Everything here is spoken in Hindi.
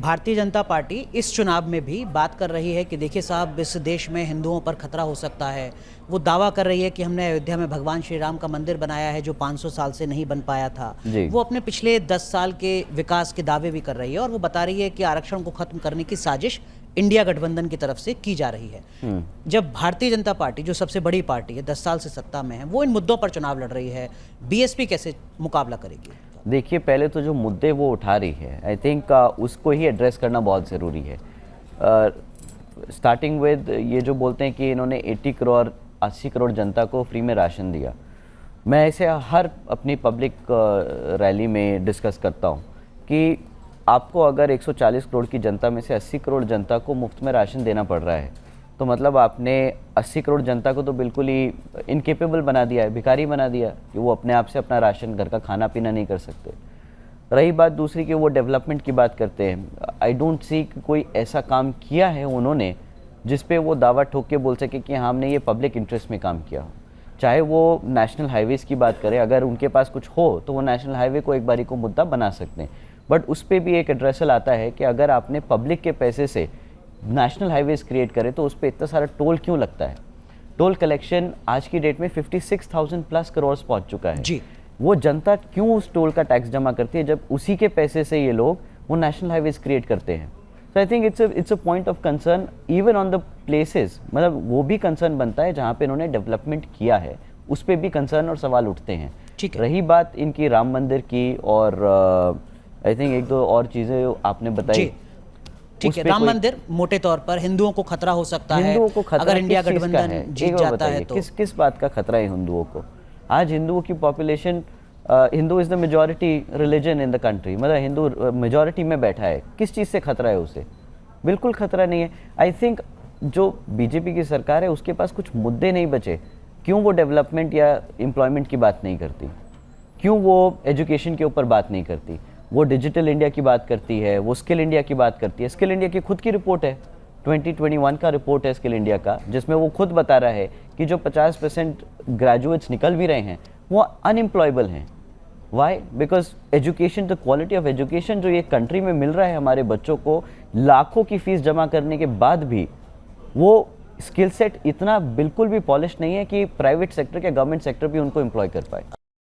भारतीय जनता पार्टी इस चुनाव में भी बात कर रही है कि देखिए साहब, इस देश में हिंदुओं पर खतरा हो सकता है। वो दावा कर रही है कि हमने अयोध्या में भगवान श्री राम का मंदिर बनाया है जो 500 साल से नहीं बन पाया था। वो अपने पिछले 10 साल के विकास के दावे भी कर रही है और वो बता रही है कि आरक्षण को खत्म करने की साजिश इंडिया गठबंधन की तरफ से की जा रही है। जब भारतीय जनता पार्टी, जो सबसे बड़ी पार्टी है, 10 साल से सत्ता में है, वो इन मुद्दों पर चुनाव लड़ रही है, बीएसपी कैसे मुकाबला करेगी? देखिए, पहले तो जो मुद्दे वो उठा रही है, आई थिंक उसको ही एड्रेस करना बहुत ज़रूरी है। स्टार्टिंग विद ये जो बोलते हैं कि इन्होंने 80 करोड़ जनता को फ्री में राशन दिया। मैं इसे हर अपनी पब्लिक रैली में डिस्कस करता हूँ कि आपको अगर 140 करोड़ की जनता में से 80 करोड़ जनता को मुफ्त में राशन देना पड़ रहा है, तो मतलब आपने 80 करोड़ जनता को तो बिल्कुल ही इनकेपेबल बना दिया है, भिखारी बना दिया कि वो अपने आप से अपना राशन, घर का खाना पीना नहीं कर सकते। रही बात दूसरी कि वो डेवलपमेंट की बात करते हैं, आई डोंट सी कि कोई ऐसा काम किया है उन्होंने जिस पे वो दावा ठोक के बोल सके कि हाँ, हमने ये पब्लिक इंटरेस्ट में काम किया हो। चाहे वो नेशनल हाईवेज़ की बात करें, अगर उनके पास कुछ हो तो वो नेशनल हाईवे को एक बारी को मुद्दा बना सकते हैं, बट उस पर भी एक एड्रेसल आता है कि अगर आपने पब्लिक के पैसे से नेशनल हाईवेज क्रिएट करे तो उस पर इतना सारा टोल क्यों लगता है? टोल कलेक्शन आज की डेट में 56,000 प्लस करोड़ पहुंच चुका है जी। वो जनता क्यों उस टोल का टैक्स जमा करती है जब उसी के पैसे से ये लोग वो नेशनल हाईवेज क्रिएट करते हैं? So I think it's a point of concern even on the places. मतलब वो भी कंसर्न बनता है जहाँ पे इन्होंने डेवलपमेंट किया है, उस पर भी कंसर्न और सवाल उठते हैं। रही बात इनकी राम मंदिर की और आई थिंक एक दो और चीज़ें आपने बताई। ठीक है, राम मंदिर मोटे तौर पर हिंदुओं को खतरा हो सकता है, हिंदुओं को खतरा अगर इंडिया गठबंधन जीत जाता है तो किस बात का खतरा है हिंदुओं को? आज हिंदुओं की population, Hindu is the majority religion in the country, मतलब हिंदू मेजॉरिटी में बैठा है, किस चीज़ से खतरा है उसे? बिल्कुल खतरा नहीं है। आई थिंक जो बीजेपी की सरकार है उसके पास कुछ मुद्दे नहीं बचे। क्यों वो डेवलपमेंट या एम्प्लॉयमेंट की बात नहीं करती? क्यों वो एजुकेशन के ऊपर बात नहीं करती? वो डिजिटल इंडिया की बात करती है, वो स्किल इंडिया की बात करती है। स्किल इंडिया की खुद की रिपोर्ट है, 2021 का रिपोर्ट है स्किल इंडिया का, जिसमें वो खुद बता रहा है कि जो 50% ग्रेजुएट्स निकल भी रहे हैं वो अनएम्प्लॉयबल हैं। Why? Because education, the quality of education जो ये कंट्री में मिल रहा है हमारे बच्चों को, लाखों की फीस जमा करने के बाद भी वो स्किल सेट इतना बिल्कुल भी पॉलिश नहीं है कि प्राइवेट सेक्टर या गवर्नमेंट सेक्टर भी उनको एम्प्लॉय कर पाए।